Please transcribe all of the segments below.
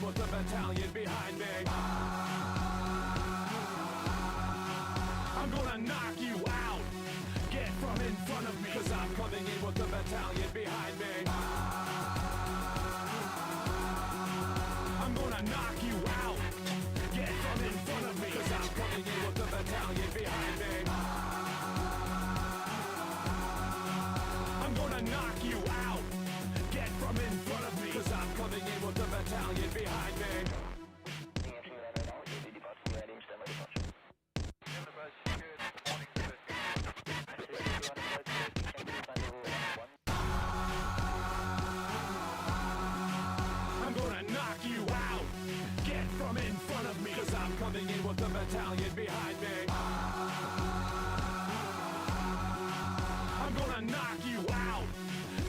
with the battalion behind me. I'm gonna knock you out. Get from in front of me, cause I'm coming in with the battalion behind me. I'm gonna knock you out. Get from in front of me, cause I'm coming in with the battalion behind me. I'm gonna knock you out. Get from in front of me, cause I'm coming in with the battalion behind me. I'm gonna knock you out. Get from in front of me, cause I'm coming in with the battalion behind me. I'm gonna knock you out.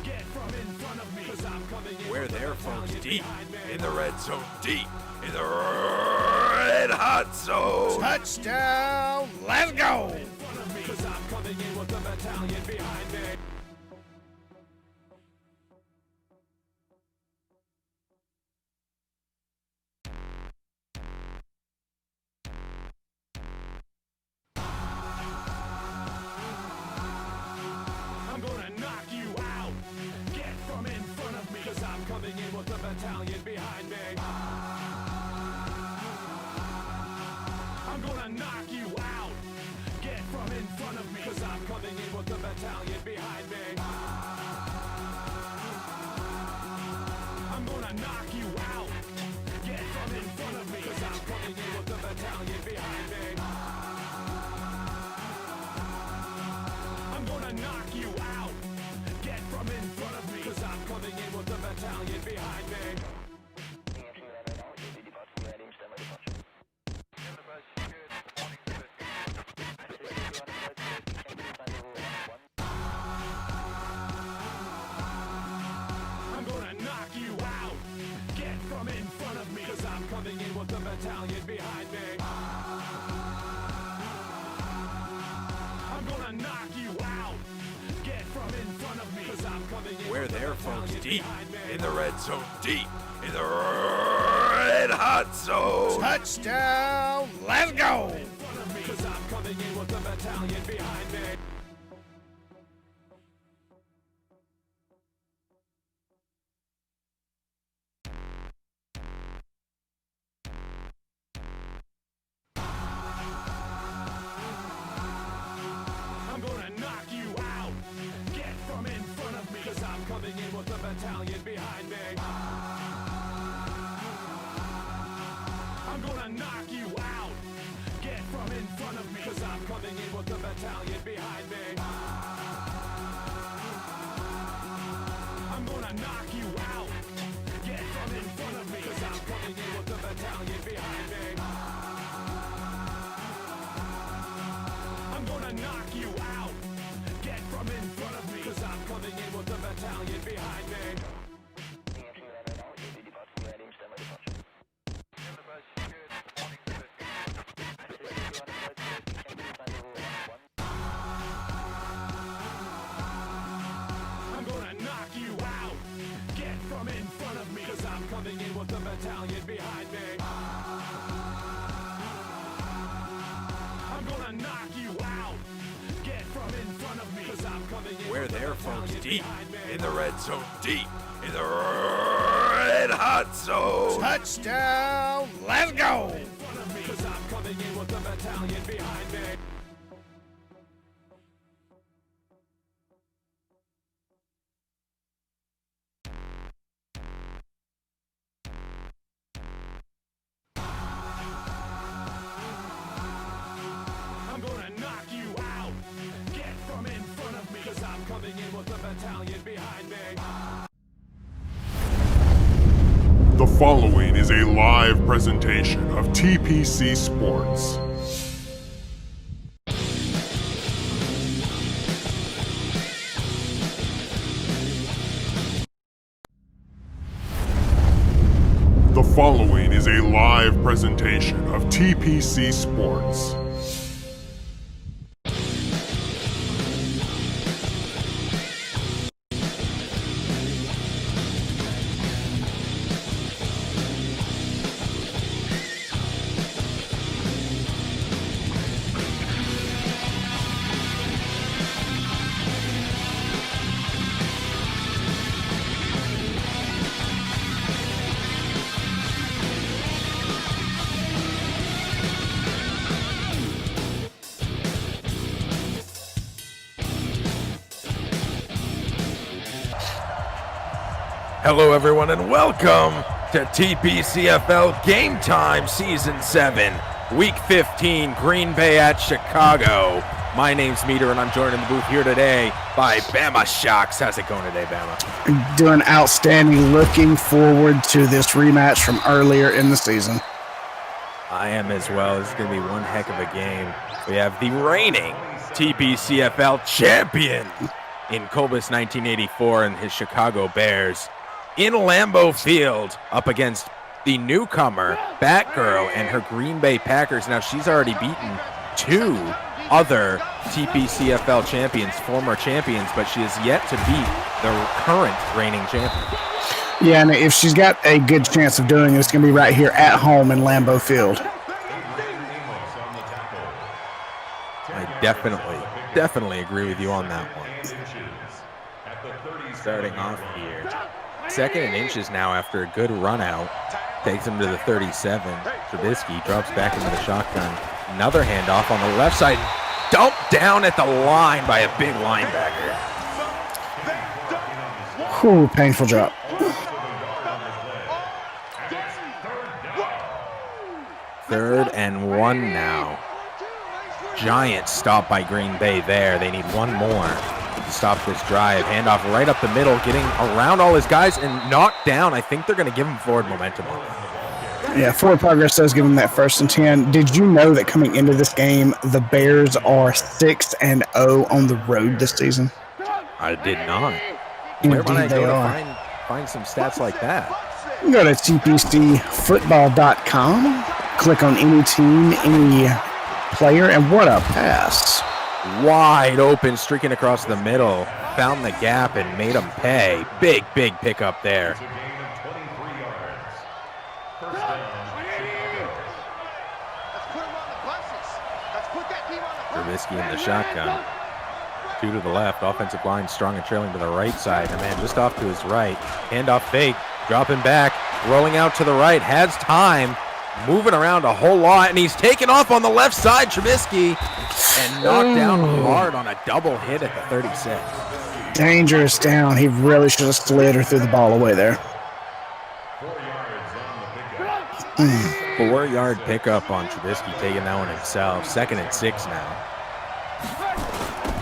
Get from in front of me, cause I'm coming in. We're there, folks, deep in the red zone, deep in the red hot zone. Touchdown! Let's go! Cause I'm coming in with the battalion behind me. I'm gonna knock you out. Get from in front of me, cause I'm coming in with the battalion behind me. I'm gonna knock you out. Get from in front of me, cause I'm coming in with the battalion behind me. I'm gonna knock you out. Get from in front of me, cause I'm coming in with the battalion behind me. I'm gonna knock you out. Get from in front of me, cause I'm coming in with the battalion behind me. I'm gonna knock you out. Get from in front of me, cause I'm coming in with the battalion behind me. I'm gonna knock you out. Get from in front of me, cause I'm coming in. We're there, folks, deep in the red zone, deep in the red hot zone. Touchdown! Let's go! Cause I'm coming in with the battalion behind me. I'm gonna knock you out. Get from in front of me, cause I'm coming in with the battalion behind me. I'm gonna knock you out. Get from in front of me, cause I'm coming in with the battalion behind me. I'm gonna knock you out. Get from in front of me, cause I'm coming in with the battalion behind me. I'm gonna knock you out. Get from in front of me, cause I'm coming in with the battalion behind me. I'm gonna knock you out. Get from in front of me, cause I'm coming in with the battalion behind me. I'm gonna knock you out. Get from in front of me, cause I'm coming in. We're there, folks, deep in the red zone, deep in the red hot zone. Touchdown! Let's go! Cause I'm coming in with the battalion behind me. I'm gonna knock you out. Get from in front of me, cause I'm coming in with the battalion behind me. The following is a live presentation of TPC Sports. The following is a live presentation of TPC Sports. Hello, everyone, and welcome to TPCFL Game Time Season 7, Week 15, Green Bay at Chicago. My name's Meter, and I'm joined in the booth here today by Bama Shocks. How's it going today, Bama? Doing outstanding. Looking forward to this rematch from earlier in the season. I am as well. This is going to be one heck of a game. We have the reigning TPCFL champion in Colbus 1984 and his Chicago Bears in Lambeau Field up against the newcomer, Batgirl, and her Green Bay Packers. Now, she's already beaten two other TPCFL champions, former champions, but she has yet to beat the current reigning champion. Yeah, and if she's got a good chance of doing it, it's going to be right here at home in Lambeau Field. I definitely agree with you on that one. Starting off here. 2nd and inches now after a good run out. Takes him to the 37. Trubisky drops back into the shotgun. Another handoff on the left side. Dumped down at the line by a big linebacker. Whew, painful drop. Third and 1 now. Giant stop by Green Bay there. They need one more to stop this drive. Handoff right up the middle, getting around all his guys and knocked down. I think they're going to give him forward momentum on that. Yeah, forward progress does give him that 1st and 10. Did you know that coming into this game, the Bears are 6-0 on the road this season? I did not. Indeed, Where might I they go are. to find some stats like that? You can go to tpcfootball.com, click on any team, any player, and what a pass. Wide open, streaking across the middle. Found the gap and made him pay. Big pickup there. Trubisky in the shotgun. 2 to the left. Offensive line strong and trailing to the right side. And man, just off to his right. Handoff fake. Dropping back. Rolling out to the right. Has time. Moving around a whole lot. And he's taken off on the left side. Trubisky. And knocked down hard on a double hit at the 36. Dangerous down. He really should have slid or threw the ball away there. 4-yard pickup on Trubisky, taking that one himself. 2nd and 6 now.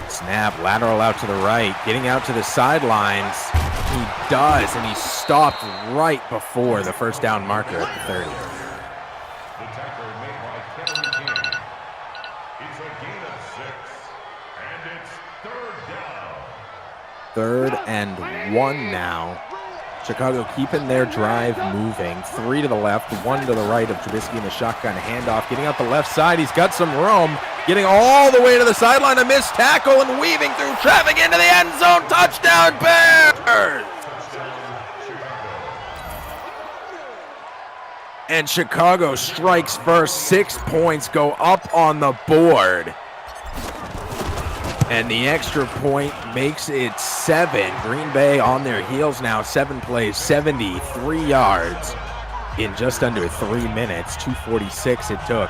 Snap, lateral out to the right, getting out to the sidelines. He does, and he stopped right before the first down marker at the 30. The tackle made by Kevin King. It's a gain of 6, and it's 3rd down. 3rd and 1 now. Chicago keeping their drive moving. 3 to the left, 1 to the right of Trubisky in the shotgun handoff. Getting out the left side, he's got some room. Getting all the way to the sideline, a missed tackle and weaving through traffic into the end zone. Touchdown Bears! And Chicago strikes first. 6 points go up on the board. And the extra point makes it 7. Green Bay on their heels now. 7 plays, 73 yards in just under 3 minutes. 2:46 it took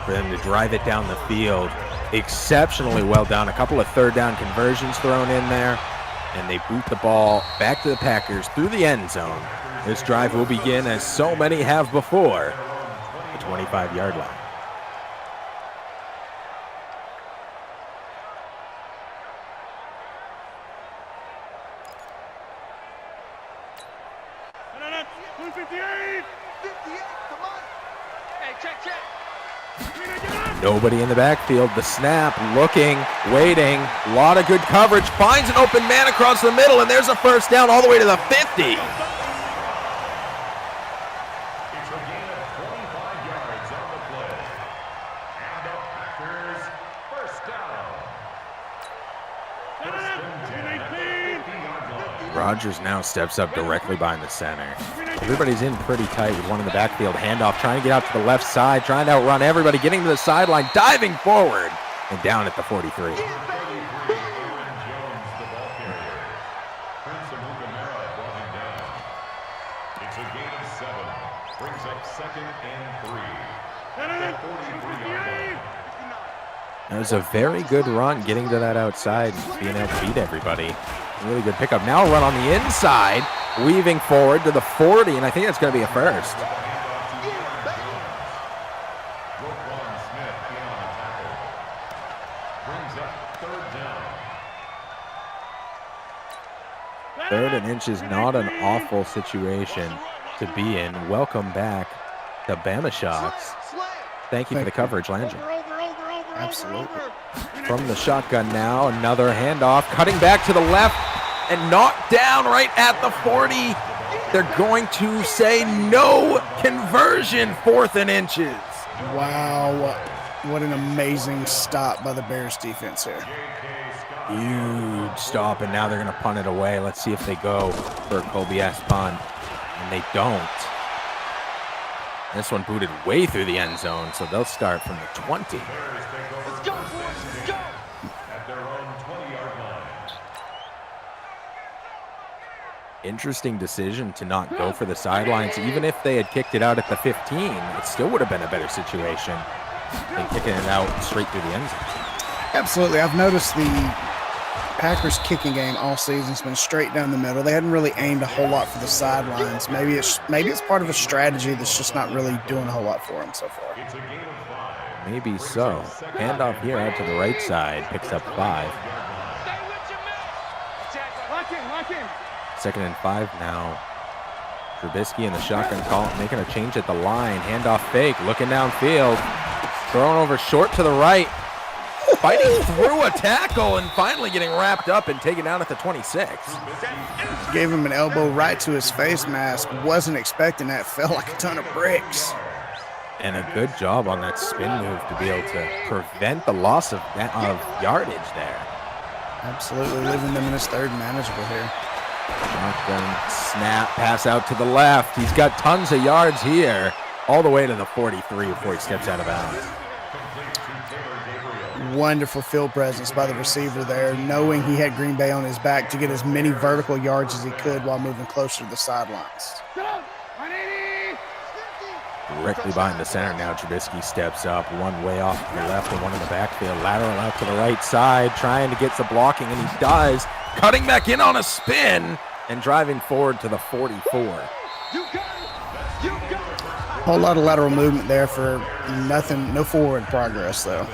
for them to drive it down the field. Exceptionally well done. A couple of 3rd down conversions thrown in there. And they boot the ball back to the Packers through the end zone. This drive will begin, as so many have before, the 25-yard line. Nobody in the backfield. The snap, looking, waiting. A lot of good coverage. Finds an open man across the middle, and there's a 1st down all the way to the 50. It's a gain of 25 yards on the play. And the Packers 1st down. 1st and 10 at the 50-yard line. Rodgers now steps up directly behind the center. Everybody's in pretty tight with one in the backfield. Handoff, trying to get out to the left side, trying to outrun everybody, getting to the sideline, diving forward, and down at the 43. It's a gain of 7. Brings up 2nd and 3. At the 43-yard line. That was a very good run, getting to that outside and being able to beat everybody. Really good pickup. Now a run on the inside, weaving forward to the 40, and I think that's going to be a first. Third and inch is not an awful situation to be in. Welcome back to Bama Shots. Thank you for the coverage, Landry. Absolutely. From the shotgun now, another handoff, cutting back to the left and knocked down right at the 40. They're going to say no conversion, 4th and inches. Wow, what an amazing stop by the Bears defense here. Huge stop, and now they're going to punt it away. Let's see if they go for a Kobe-esque punt, and they don't. This one booted way through the end zone, so they'll start from the 20. Let's go, boys, let's go. At their own 20-yard line. Interesting decision to not go for the sidelines. Even if they had kicked it out at the 15, it still would have been a better situation than kicking it out straight through the end zone. Absolutely. I've noticed the Packers kicking game all season has been straight down the middle. They hadn't really aimed a whole lot for the sidelines. Maybe it's part of a strategy that's just not really doing a whole lot for them so far. Maybe so. Handoff here out to the right side, picks up 5. Lock in. 2nd and 5 now. Trubisky in the shotgun call, making a change at the line. Handoff fake, looking downfield. Thrown over short to the right. Fighting through a tackle and finally getting wrapped up and taken down at the 26. Gave him an elbow right to his face mask. Wasn't expecting that. Fell like a ton of bricks. And a good job on that spin move to be able to prevent the loss of yardage there. Absolutely leaving them in his third manageable here. Shotgun snap, pass out to the left. He's got tons of yards here, all the way to the 43 before he steps out of bounds. Wonderful field presence by the receiver there, knowing he had Green Bay on his back to get as many vertical yards as he could while moving closer to the sidelines. Directly behind the center now, Trubisky steps up, one way off to the left and one in the backfield. Lateral out to the right side, trying to get some blocking, and he does. Cutting back in on a spin and driving forward to the 44. Whole lot of lateral movement there for nothing, no forward progress though.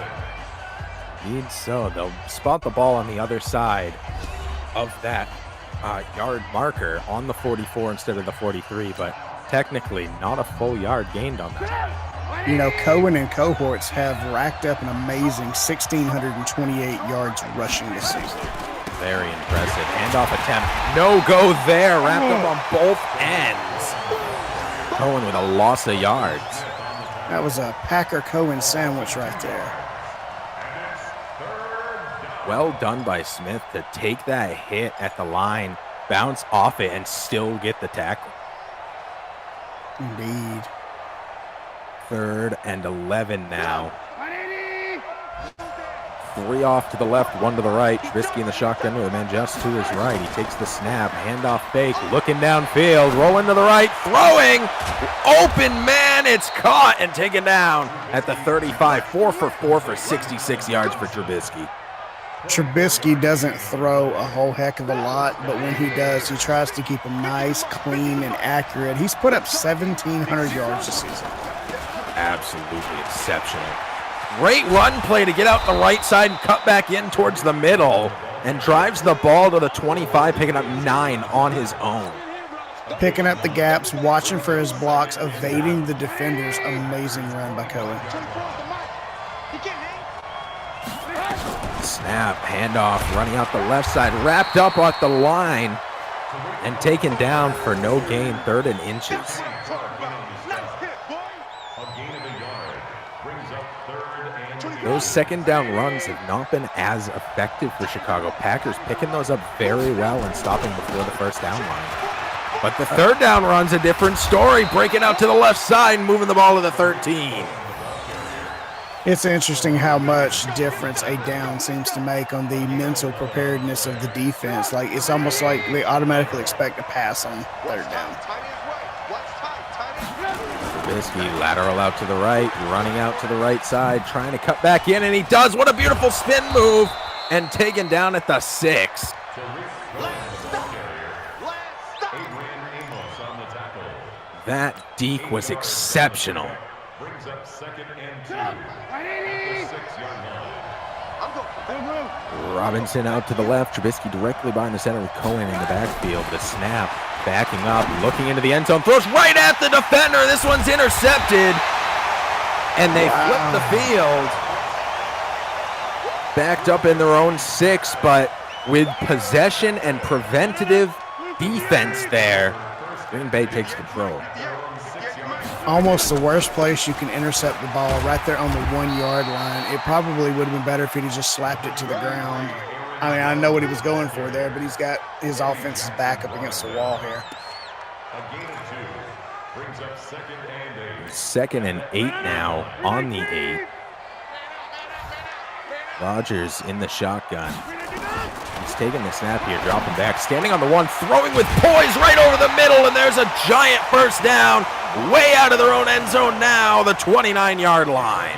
Indeed so. They'll spot the ball on the other side of that yard marker on the 44 instead of the 43, but technically not a full yard gained on that. You know, Cohen and cohorts have racked up an amazing 1,628 yards rushing this season. Very impressive. Handoff attempt. No go there. Wrapped up on both ends. Cohen with a loss of yards. That was a Packer-Cohen sandwich right there. Well done by Smith to take that hit at the line, bounce off it, and still get the tackle. Indeed. 3rd and 11 now. 3 off to the left, 1 to the right. Trubisky in the shotgun with a man just to his right. He takes the snap, handoff fake, looking downfield, rolling to the right, throwing. Open man, it's caught and taken down at the 35. 4 for 4 for 66 yards for Trubisky. Trubisky doesn't throw a whole heck of a lot, but when he does, he tries to keep them nice, clean, and accurate. He's put up 1,700 yards this season. Absolutely exceptional. Great run play to get out the right side and cut back in towards the middle and drives the ball to the 25, picking up 9 on his own. Picking up the gaps, watching for his blocks, evading the defenders. Amazing run by Cohen. Snap, handoff, running out the left side, wrapped up at the line and taken down for no gain, 3rd and inches. Those 2nd down runs have not been as effective for Chicago. Packers picking those up very well and stopping before the 1st down line. But the 3rd down run's a different story, breaking out to the left side and moving the ball to the 13. It's interesting how much difference a down seems to make on the mental preparedness of the defense. Like, it's almost like they automatically expect a pass on 3rd down. Trubisky lateral out to the right, running out to the right side, trying to cut back in, and he does. What a beautiful spin move, and taken down at the 6. Amos on the tackle. That deke was exceptional. Brings up 2nd and 2 at the 6-yard line. Robinson out to the left. Trubisky directly behind the center with Cohen in the backfield. The snap, backing up, looking into the end zone, throws right at the defender. This one's intercepted. And they flip the field. Backed up in their own 6, but with possession and preventative defense there, Green Bay takes control. Almost the worst place you can intercept the ball, right there on the 1-yard line. It probably would have been better if he'd just slapped it to the ground. I mean, I know what he was going for there, but he's got his offense's back up against the wall here. A gain of 2 brings up 2nd and 8. 2nd and 8 now on the 8. Rodgers in the shotgun. He's taking the snap here, dropping back, standing on the 1, throwing with poise right over the middle, and there's a giant first down, way out of their own end zone now, the 29-yard line.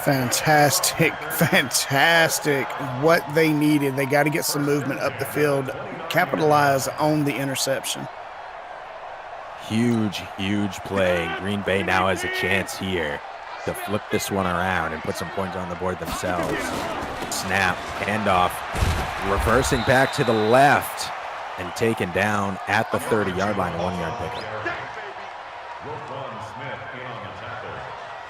Fantastic, fantastic. What they needed. They got to get some movement up the field, capitalize on the interception. Huge, huge play. Green Bay now has a chance here to flip this one around and put some points on the board themselves. Snap, handoff, reversing back to the left and taken down at the 30-yard line, 1-yard pickup.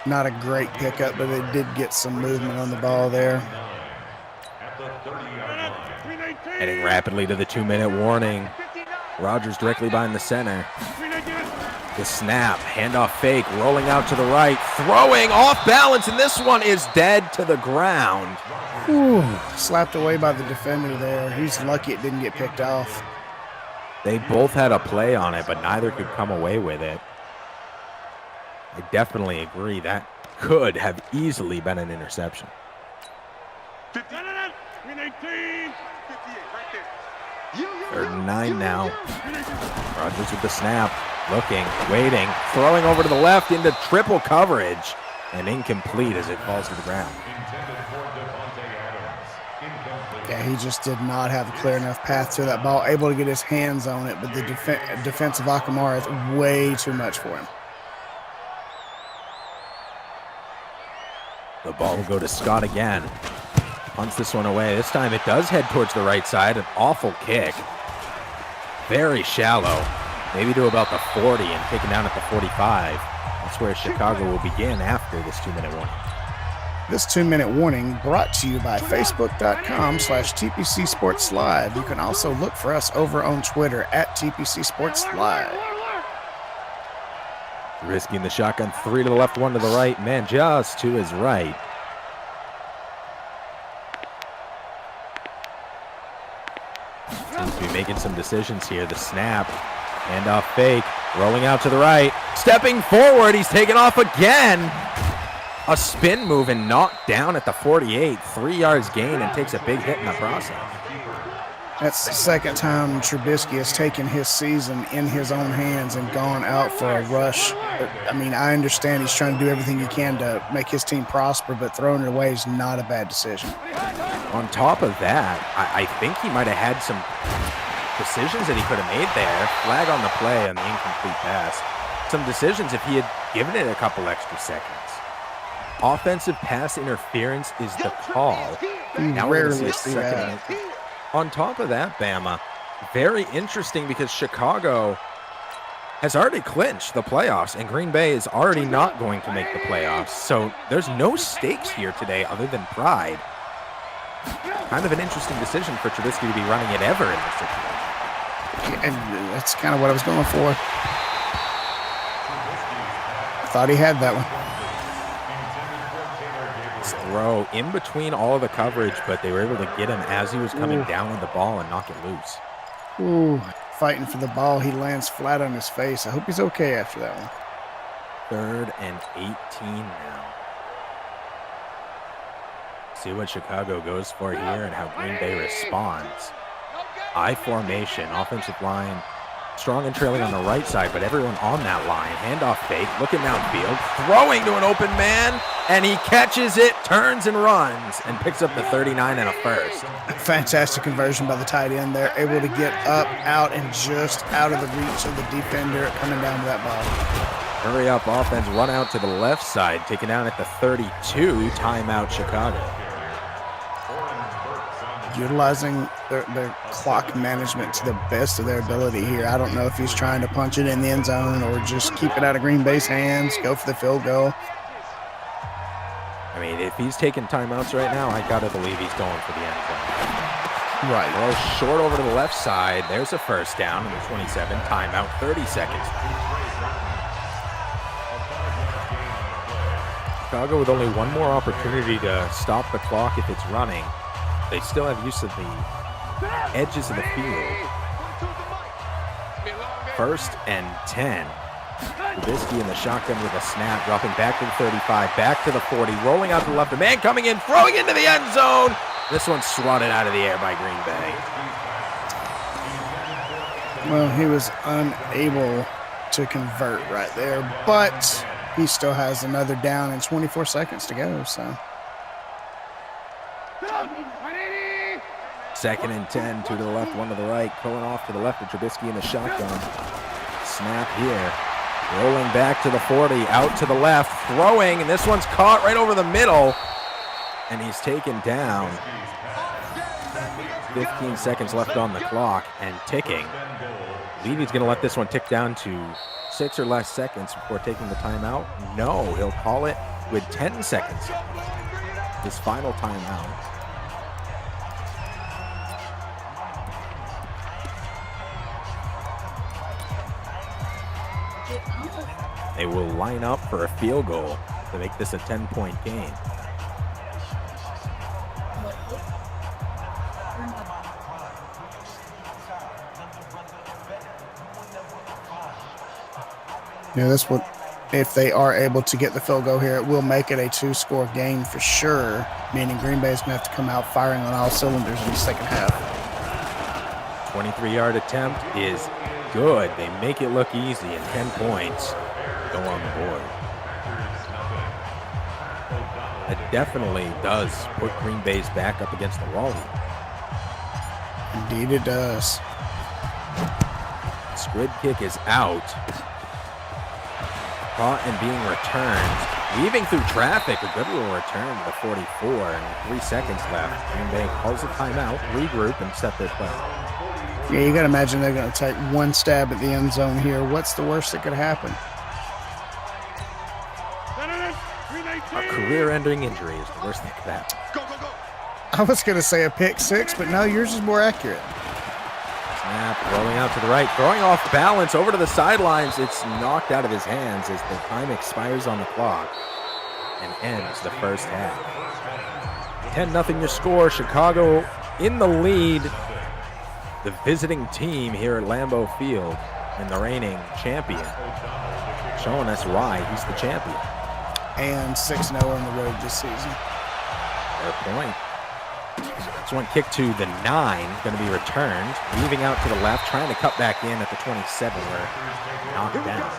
Not a great pickup, but they did get some movement on the ball there. Heading rapidly to the 2-minute warning. Rodgers directly behind the center. The snap, handoff fake, rolling out to the right, throwing off balance, and this one is dead to the ground. Whew, slapped away by the defender there. He's lucky it didn't get picked off. They both had a play on it, but neither could come away with it. I definitely agree that could have easily been an interception. 3rd and 9 now. Rodgers with the snap, looking, waiting, throwing over to the left into triple coverage, and incomplete as it falls to the ground. Yeah, he just did not have a clear enough path to that ball, able to get his hands on it, but the defensive Akamara is way too much for him. The ball will go to Scott again. Punts this one away. This time it does head towards the right side. An awful kick. Very shallow. Maybe to about the 40 and taken down at the 45. That's where Chicago will begin after this 2-minute warning. This 2-minute warning brought to you by Facebook.com/TPC Sports Live. You can also look for us over on Twitter at TPC Sports Live. Risking the shotgun, 3 to the left, 1 to the right. Man, just to his right. Seems to be making some decisions here. The snap, handoff fake, rolling out to the right, stepping forward. He's taken off again. A spin move and knocked down at the 48. 3 yards gain and takes a big hit in the process. That's the second time Trubisky has taken his season in his own hands and gone out for a rush. I mean, I understand he's trying to do everything he can to make his team prosper, but throwing it away is not a bad decision. On top of that, I think he might have had some decisions that he could have made there. Flag on the play on the incomplete pass. Some decisions if he had given it a couple extra seconds. Offensive pass interference is the call. Now we're going to see a second. On top of that, Bama, very interesting because Chicago has already clinched the playoffs and Green Bay is already not going to make the playoffs. So there's no stakes here today other than pride. Kind of an interesting decision for Trubisky to be running it ever in this situation. And that's kind of what I was going for. Thought he had that one. Throw in between all of the coverage, but they were able to get him as he was coming down with the ball and knock it loose. Ooh, fighting for the ball. He lands flat on his face. I hope he's okay after that one. 3rd and 18 now. See what Chicago goes for here and how Green Bay responds. I formation, offensive line strong and trailing on the right side, but everyone on that line. Handoff fake, looking downfield, throwing to an open man, and he catches it, turns and runs, and picks up the 39 and a first. Fantastic conversion by the tight end there, able to get up, out, and just out of the reach of the defender coming down to that ball. Hurry up offense, run out to the left side, taken down at the 32, timeout Chicago. Utilizing their clock management to the best of their ability here. I don't know if he's trying to punch it in the end zone or just keep it out of Green Bay's hands, go for the field goal. I mean, if he's taking timeouts right now, I gotta believe he's going for the end zone. Right. Well, short over to the left side. There's a first down in the 27. Timeout, 30 seconds. Chicago with only one more opportunity to stop the clock if it's running. They still have use of the edges of the field. 1st and 10. Trubisky in the shotgun with a snap, dropping back to the 35, back to the 40, rolling out to the left. The man coming in, throwing into the end zone. This one's swatted out of the air by Green Bay. Well, he was unable to convert right there, but he still has another down and 24 seconds to go, so. 2nd and 10, 2 to the left, 1 to the right, going off to the left of Trubisky in the shotgun. Snap here. Rolling back to the 40, out to the left, throwing, and this one's caught right over the middle, and he's taken down. 15 seconds left on the clock and ticking. Levy's going to let this one tick down to 6 or less seconds before taking the timeout. No, he'll call it with 10 seconds. His final timeout. They will line up for a field goal to make this a 10-point game. Yeah, that's what, if they are able to get the field goal here, it will make it a 2-score game for sure, meaning Green Bay is going to have to come out firing on all cylinders in the second half. 23-yard attempt is good. They make it look easy, and 10 points go on the board. It definitely does put Green Bay's back up against the wall here. Indeed it does. Squid kick is out. Caught and being returned. Weaving through traffic, a good little return to the 44, and 3 seconds left. Green Bay calls a timeout, regroup, and set their play. Yeah, you got to imagine they're going to take one stab at the end zone here. What's the worst that could happen? A career-ending injury is the worst thing that could happen. I was going to say a pick six, but no, yours is more accurate. Snap, rolling out to the right, throwing off balance over to the sidelines. It's knocked out of his hands as the time expires on the clock and ends the first half. 10-0 your score. Chicago in the lead. The visiting team here at Lambeau Field and the reigning champion, showing us why he's the champion. And 6-0 on the road this season. Fair point. This one kicked to the 9, going to be returned. Weaving out to the left, trying to cut back in at the 27 where knocked down.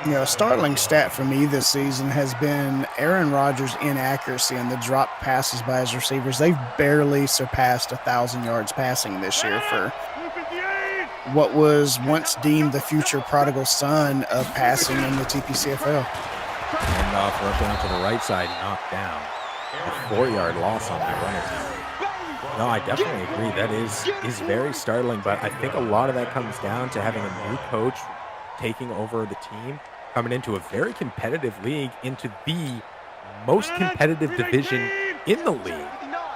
You know, a startling stat for me this season has been Aaron Rodgers' inaccuracy on the drop passes by his receivers. They've barely surpassed 1,000 yards passing this year for what was once deemed the future prodigal son of passing in the TPCFL. And off rushing out to the right side, knocked down. A 4-yard loss on that runner. No, I definitely agree. That is very startling, but I think a lot of that comes down to having a new coach taking over the team, coming into a very competitive league, into the most competitive division in the league.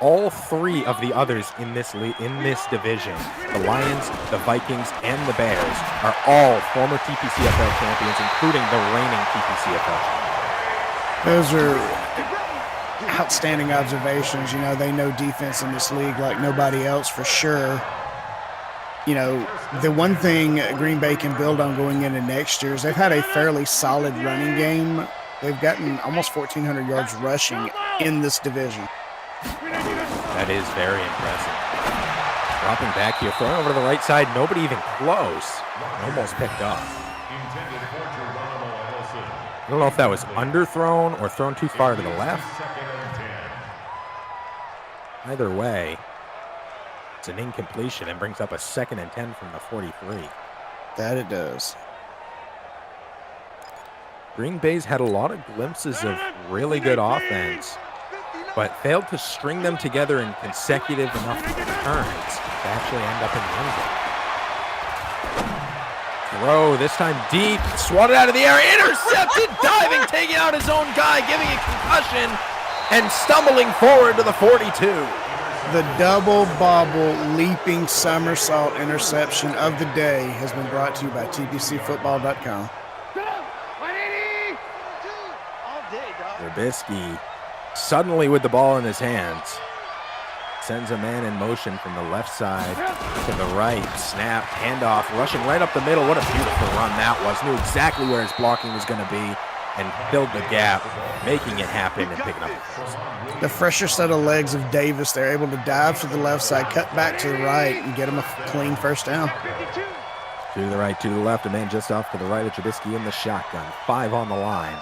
All 3 of the others in this division, the Lions, the Vikings, and the Bears, are all former TPCFL champions, including the reigning TPCFL champions. Those are outstanding observations. You know, they know defense in this league like nobody else for sure. You know, the one thing Green Bay can build on going into next year is they've had a fairly solid running game. They've gotten almost 1,400 yards rushing in this division. That is very impressive. Dropping back here, throwing over to the right side. Nobody even close. Almost picked up. Intended for Geronimo Ellison. I don't know if that was underthrown or thrown too far to the left. Second and 10. Either way, it's an incompletion and brings up a 2nd and 10 from the 43. That it does. Green Bay's had a lot of glimpses of really good offense, but failed to string them together in consecutive enough turns to actually end up in the end zone. Throw, this time deep, swatted out of the air, intercepted, diving, taking out his own guy, giving a concussion, and stumbling forward to the 42. The double bobble leaping somersault interception of the day has been brought to you by TPCFootball.com. Trubisky suddenly with the ball in his hands. Sends a man in motion from the left side to the right. Snap, handoff, rushing right up the middle. What a beautiful run that was. Knew exactly where his blocking was going to be and filled the gap, making it happen and picking up the first. The fresher set of legs of Davis, they're able to dive to the left side, cut back to the right, and get him a clean first down. To the right, to the left, a man just off to the right of Trubisky in the shotgun. 5 on the line.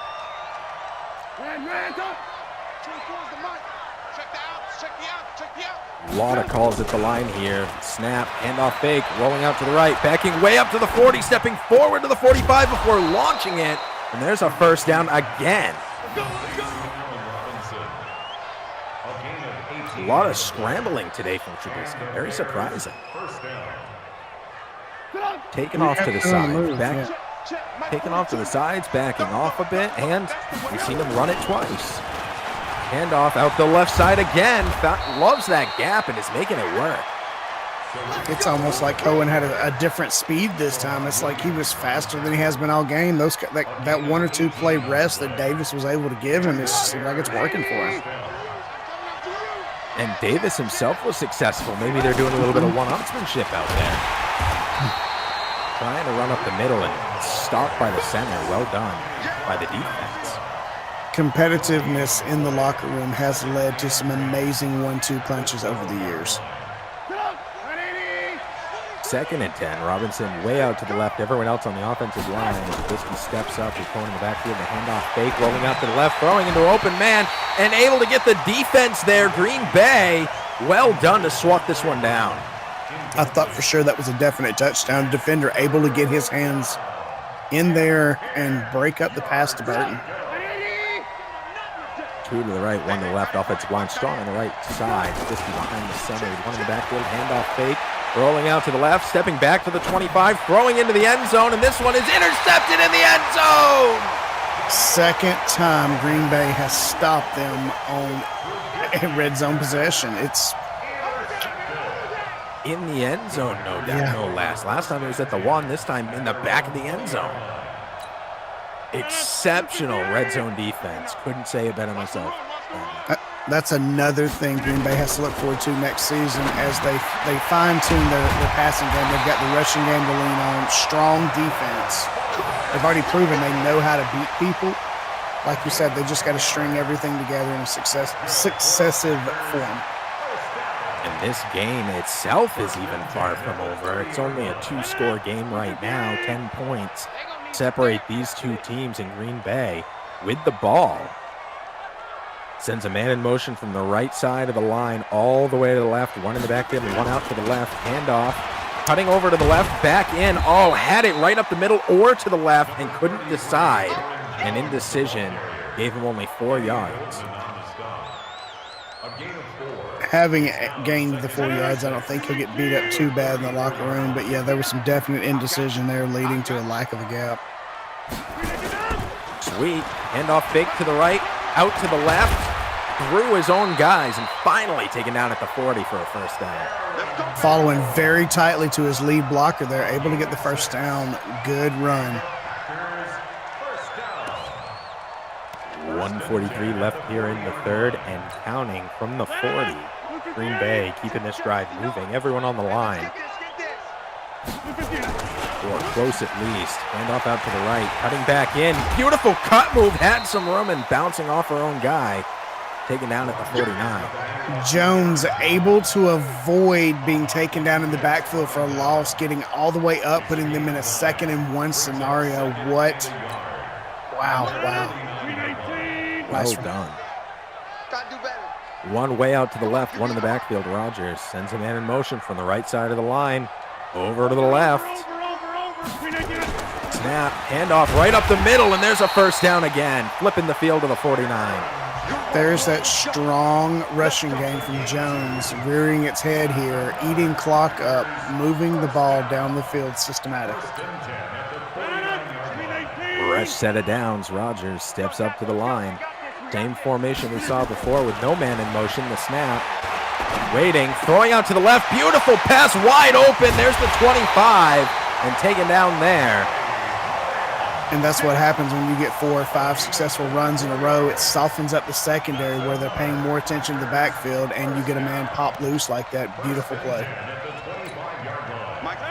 A lot of calls at the line here. Snap, handoff fake, rolling out to the right, backing way up to the 40, stepping forward to the 45 before launching it. And there's a first down again. A lot of scrambling today from Trubisky. Very surprising. Taking off to the side, taking off to the sides, backing off a bit, and we've seen him run it twice. Handoff out the left side again. Loves that gap and is making it work. It's almost like Cohen had a different speed this time. It's like he was faster than he has been all game. That 1 or 2 play rest that Davis was able to give him, it seems like it's working for him. And Davis himself was successful. Maybe they're doing a little bit of one-upsmanship out there. Trying to run up the middle and stopped by the center. Well done by the defense. Competitiveness in the locker room has led to some amazing 1-2 punches over the years. 2nd and 10. Robinson way out to the left. Everyone else on the offensive line. Trubisky steps up. He's going in the backfield. The handoff fake. Rolling out to the left. Throwing into an open man. And able to get the defense there. Green Bay. Well done to swat this one down. I thought for sure that was a definite touchdown. Defender able to get his hands in there and break up the pass to Burton. 2 to the right, 1 to the left. Offensive line strong on the right side. Trubisky behind the center. 1 in the backfield. Handoff fake. Rolling out to the left. Stepping back to the 25. Throwing into the end zone. And this one is intercepted in the end zone. Second time Green Bay has stopped them on a red zone possession. It's in the end zone, no doubt, no less. Last time it was at the 1. This time in the back of the end zone. Exceptional red zone defense. Couldn't say it better myself. That's another thing Green Bay has to look forward to next season as they fine-tune their passing game. They've got the rushing game to lean on, strong defense. They've already proven they know how to beat people. Like you said, they just got to string everything together in a successive form. And this game itself is even far from over. It's only a 2-score game right now. 10 points separate these 2 teams in Green Bay with the ball. Sends a man in motion from the right side of the line all the way to the left. 1 in the backfield and 1 out to the left. Handoff. Cutting over to the left, back in. Oh, had it right up the middle or to the left and couldn't decide. An indecision gave him only 4 yards. Having gained the 4 yards, I don't think he'll get beat up too bad in the locker room. But, yeah, there was some definite indecision there leading to a lack of a gap. Sweet. Handoff fake to the right, out to the left, through his own guys, and finally taken down at the 40 for a first down. Following very tightly to his lead blocker there, able to get the first down. Good run. 1:43 left here in the third and counting from the 40. Green Bay keeping this drive moving. Everyone on the line. Or close at least. Handoff out to the right. Cutting back in. Beautiful cut move. Had some room and bouncing off her own guy. taken down at the 49. Jones able to avoid being taken down in the backfield for a loss, getting all the way up, putting them in a 2nd and 1 scenario. What? Wow. Well done. One way out to the left, one in the backfield. Rogers sends a man in motion from the right side of the line over to the left. Snap, handoff right up the middle, and there's a first down again, flipping the field to the 49. There's that strong rushing game from Jones, rearing its head here, eating clock up, moving the ball down the field systematically. Fresh set of downs. Rogers steps up to the line. Same formation we saw before with no man in motion. The snap. Waiting, throwing out to the left. Beautiful pass, wide open. There's the 25 and taken down there. And that's what happens when you get 4 or 5 successful runs in a row. It softens up the secondary where they're paying more attention to the backfield, and you get a man pop loose like that. Beautiful play.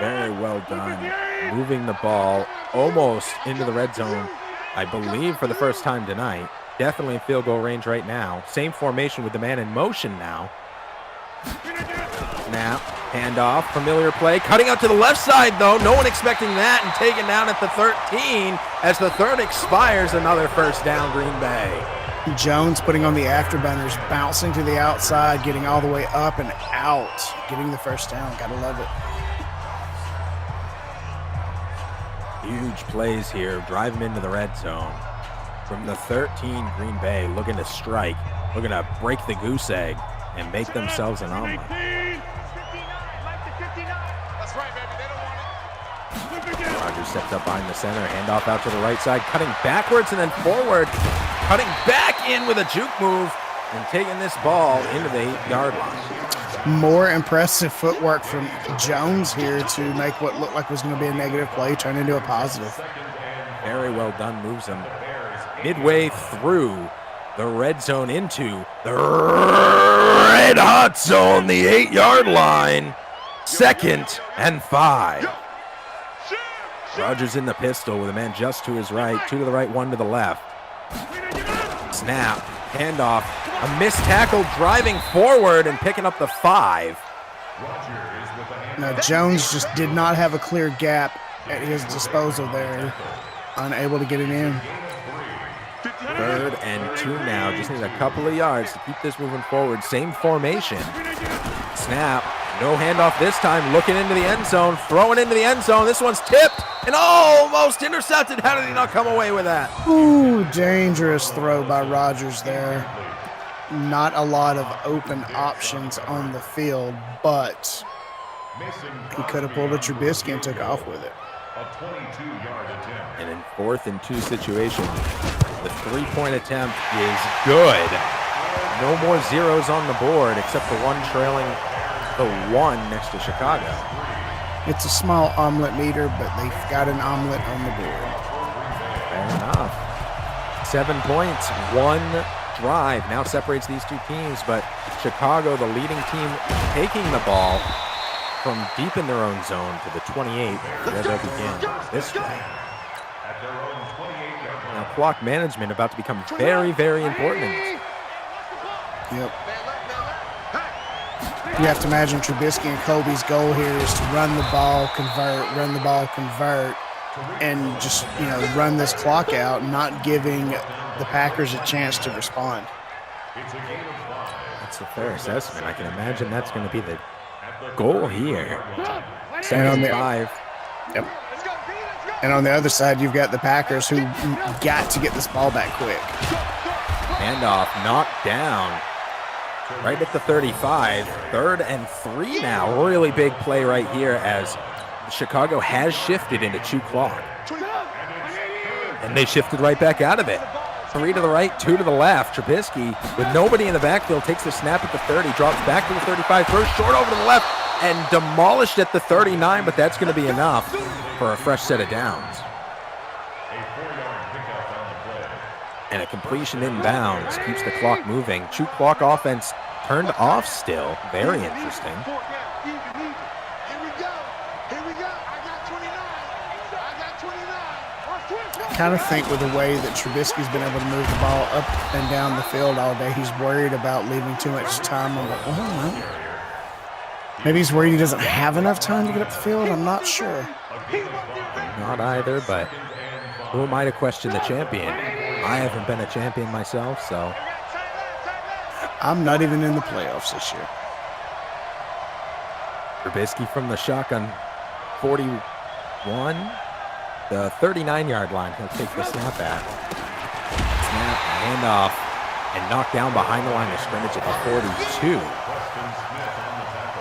Very well done. Moving the ball almost into the red zone, I believe, for the first time tonight. Definitely in field goal range right now. Same formation with the man in motion now. Snap, handoff, familiar play. Cutting out to the left side, though. No one expecting that, and taken down at the 13 as the third expires. Another first down, Green Bay. Jones putting on the afterburners, bouncing to the outside, getting all the way up and out, getting the first down. Gotta love it. Huge plays here. Drive him into the red zone. From the 13, Green Bay looking to strike, looking to break the goose egg and make themselves an omelet. Rogers steps up behind the center, handoff out to the right side, cutting backwards and then forward, cutting back in with a juke move and taking this ball into the 8-yard line. More impressive footwork from Jones here to make what looked like was going to be a negative play turn into a positive. Very well done, moves him midway through the red zone into the red hot zone, the 8-yard line. 2nd and 5. Rogers in the pistol with a man just to his right, 2 to the right, 1 to the left. Snap, handoff, a missed tackle, driving forward and picking up the 5. Now Jones just did not have a clear gap at his disposal there, unable to get it in. 3rd and 2 now, just needs a couple of yards to keep this moving forward. Same formation. Snap, no handoff this time, looking into the end zone, throwing into the end zone. This one's tipped and almost intercepted. How did he not come away with that? Ooh, dangerous throw by Rogers there. Not a lot of open options on the field, but he could have pulled a Trubisky and took off with it. And in 4th and 2 situation, the 3-point attempt is good. No more zeros on the board except for one trailing the 1 next to Chicago. It's a small omelet meter, but they've got an omelet on the board. Fair enough. 7 points, 1 drive now separates these two teams, but Chicago, the leading team, taking the ball from deep in their own zone to the 28, where they'll begin this way. Now, clock management about to become very, very important in this. Yep. You have to imagine Trubisky and Kobe's goal here is to run the ball, convert, and just, run this clock out, not giving the Packers a chance to respond. That's a fair assessment. I can imagine that's going to be the goal here. 2nd and 5. Yep. And on the other side, you've got the Packers who got to get this ball back quick. Handoff, knocked down. Right at the 35. 3rd and 3 now. Really big play right here as Chicago has shifted into 2 clock. And they shifted right back out of it. 3 to the right, 2 to the left. Trubisky, with nobody in the backfield, takes the snap at the 30, drops back to the 35, throws short over to the left, and demolished at the 39, but that's going to be enough for a fresh set of downs. And a completion inbounds keeps the clock moving. 2 clock offense turned off still. Very interesting. kind of think with the way that Trubisky's been able to move the ball up and down the field all day, he's worried about leaving too much time on the ball. Maybe he's worried he doesn't have enough time to get up the field. I'm not sure. Not either, but who am I to question the champion? I haven't been a champion myself, so. I'm not even in the playoffs this year. Trubisky from the shotgun, 41, the 39-yard line. He'll take the snap back. Snap, handoff, and knocked down behind the line of scrimmage at the 42.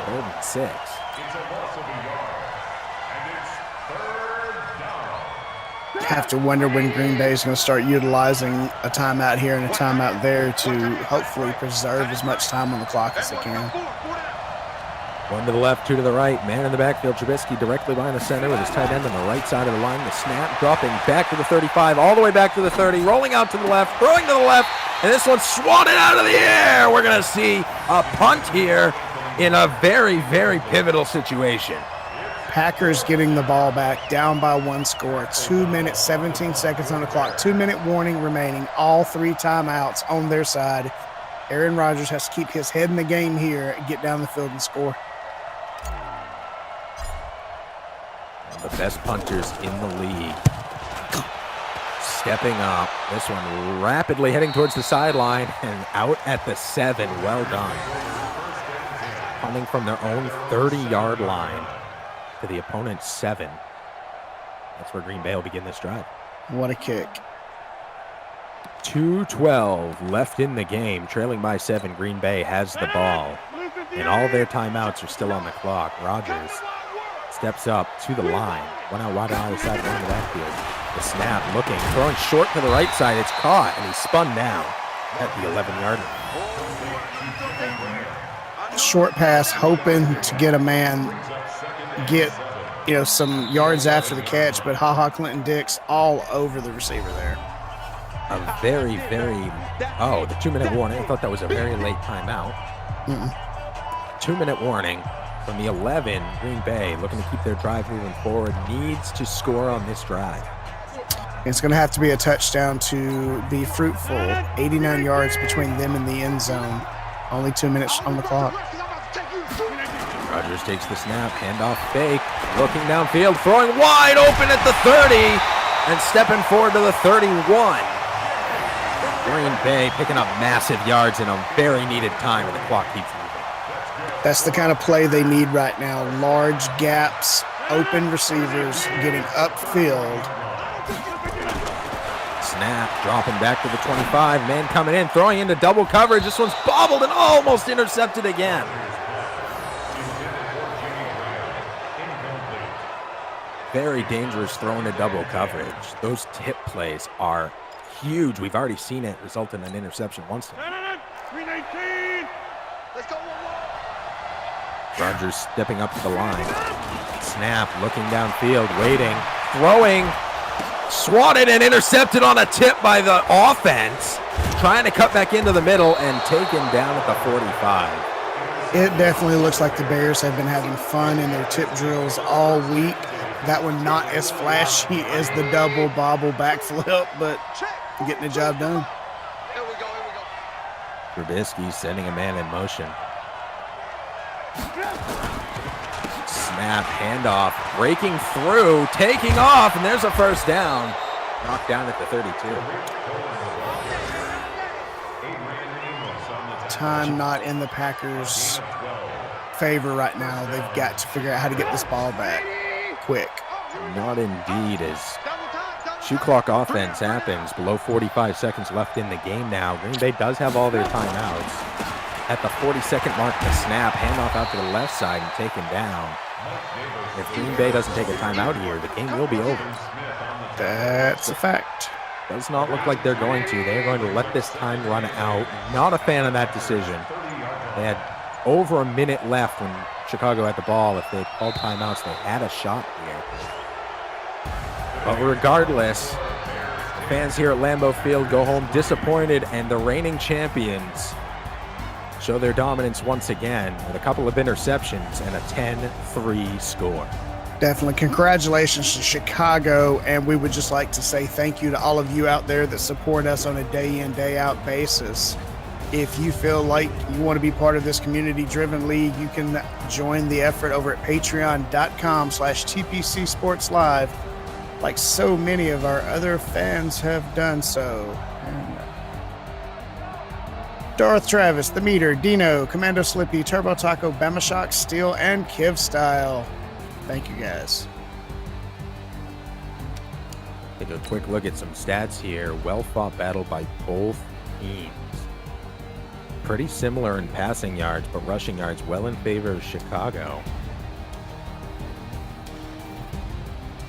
3rd and 6. Have to wonder when Green Bay is going to start utilizing a timeout here and a timeout there to hopefully preserve as much time on the clock as they can. 1 to the left, 2 to the right. Man in the backfield. Trubisky directly behind the center with his tight end on the right side of the line. The snap dropping back to the 35, all the way back to the 30, rolling out to the left, throwing to the left, and this one's swatted out of the air. We're going to see a punt here in a very, very pivotal situation. Packers getting the ball back, down by 1 score. 2 minutes, 17 seconds on the clock. 2-minute warning remaining. All 3 timeouts on their side. Aaron Rodgers has to keep his head in the game here, get down the field and score. The best punters in the league. Stepping up. This one rapidly heading towards the sideline and out at the 7. Well done. Punting from their own 30-yard line to the opponent's 7. That's where Green Bay will begin this drive. What a kick. 2:12 left in the game. Trailing by 7. Green Bay has the ball. And all their timeouts are still on the clock. Rodgers steps up to the line. One out wide on either side, one in the backfield. The snap, looking, throwing short to the right side. It's caught, and he's spun down at the 11-yard line. Short pass, hoping to get a man, get some yards after the catch, but Clinton Dix all over the receiver there. A very, very, the 2-minute warning. I thought that was a very late timeout. 2-minute warning. From the 11, Green Bay, looking to keep their drive moving forward, needs to score on this drive. It's going to have to be a touchdown to be fruitful. 89 yards between them and the end zone. Only 2 minutes on the clock. Rodgers takes the snap, handoff fake, looking downfield, throwing wide open at the 30, and stepping forward to the 31. Green Bay picking up massive yards in a very needed time, and the clock keeps moving. That's the kind of play they need right now. Large gaps, open receivers, getting upfield. Snap, dropping back to the 25. Man coming in, throwing into double coverage. This one's bobbled and almost intercepted again. Very dangerous throw into double coverage. Those tip plays are huge. We've already seen it result in an interception once. 319. Let's go. Rodgers stepping up to the line. Snap, looking downfield, waiting, throwing, swatted and intercepted on a tip by the offense. Trying to cut back into the middle and taken down at the 45. It definitely looks like the Bears have been having fun in their tip drills all week. That one not as flashy as the double bobble backflip, but getting the job done. Here we go. Trubisky sending a man in motion. Snap, handoff, breaking through, taking off, and there's a first down. Knocked down at the 32. Time not in the Packers' favor right now. They've got to figure out how to get this ball back quick. Not indeed, as shoe clock offense happens. Below 45 seconds left in the game now. Green Bay does have all their timeouts. At the 42nd mark, the snap, handoff out to the left side and taken down. If Green Bay doesn't take a timeout here, the game will be over. That's a fact. Does not look like they're going to. They're going to let this time run out. Not a fan of that decision. They had over a minute left when Chicago had the ball. If they called timeouts, they had a shot here. But regardless, fans here at Lambeau Field go home disappointed, and the reigning champions show their dominance once again with a couple of interceptions and a 10-3 score. Definitely. Congratulations to Chicago. And we would just like to say thank you to all of you out there that support us on a day in, day out basis. If you feel like you want to be part of this community-driven league, you can join the effort over at patreon.com/TPC Sports Live, like so many of our other fans have done so. And Darth Travis, The Meter, Dino, Commando Slippy, Turbo Taco, Bama Shock, Steel, and Kiv Style. Thank you, guys. Take a quick look at some stats here. Well-fought battle by both teams. Pretty similar in passing yards, but rushing yards well in favor of Chicago.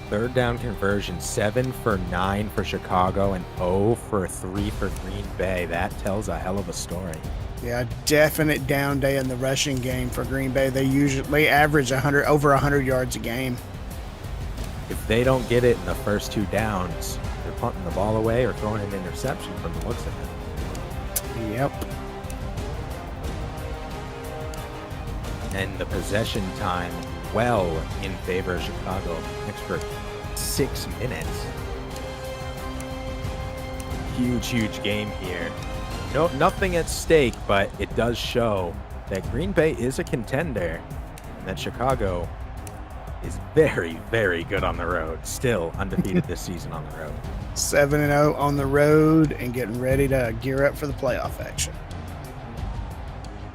Third down conversion, 7 for 9 for Chicago and 0 for 3 for Green Bay. That tells a hell of a story. Yeah, definite down day in the rushing game for Green Bay. They average over 100 yards a game. If they don't get it in the first 2 downs, they're punting the ball away or throwing an interception from the looks of it. Yep. And the possession time well in favor of Chicago. Extra 6 minutes. Huge game here. No, nothing at stake, but it does show that Green Bay is a contender and that Chicago is very good on the road. Still undefeated this season on the road. 7-0 on the road and getting ready to gear up for the playoff action.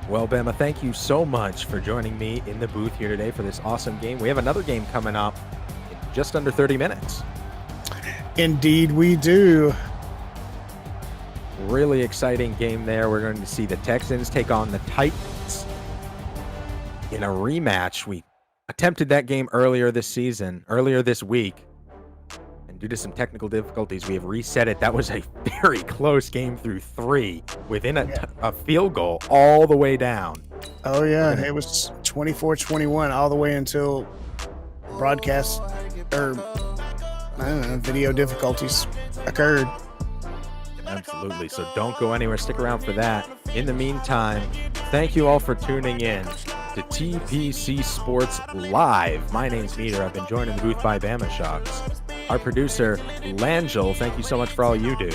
Well, Bama, thank you so much for joining me in the booth here today for this awesome game. We have another game coming up in just under 30 minutes. Indeed we do. Really exciting game there. We're going to see the Texans take on the Titans in a rematch. We attempted that game earlier this week. And due to some technical difficulties, we have reset it. That was a very close game through 3 within a field goal all the way down. Oh, yeah. It was 24-21 all the way until broadcast or video difficulties occurred. Absolutely. So don't go anywhere. Stick around for that. In the meantime, thank you all for tuning in to TPC Sports Live. My name's Meter. I've been joined in the booth by Bama Shocks. Our producer, Langell, thank you so much for all you do.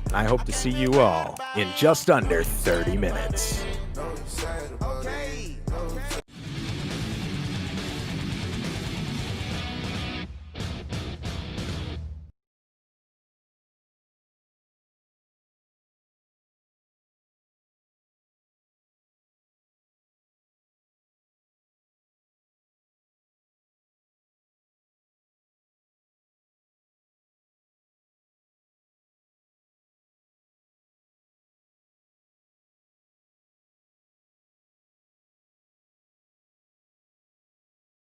And I hope to see you all in just under 30 minutes.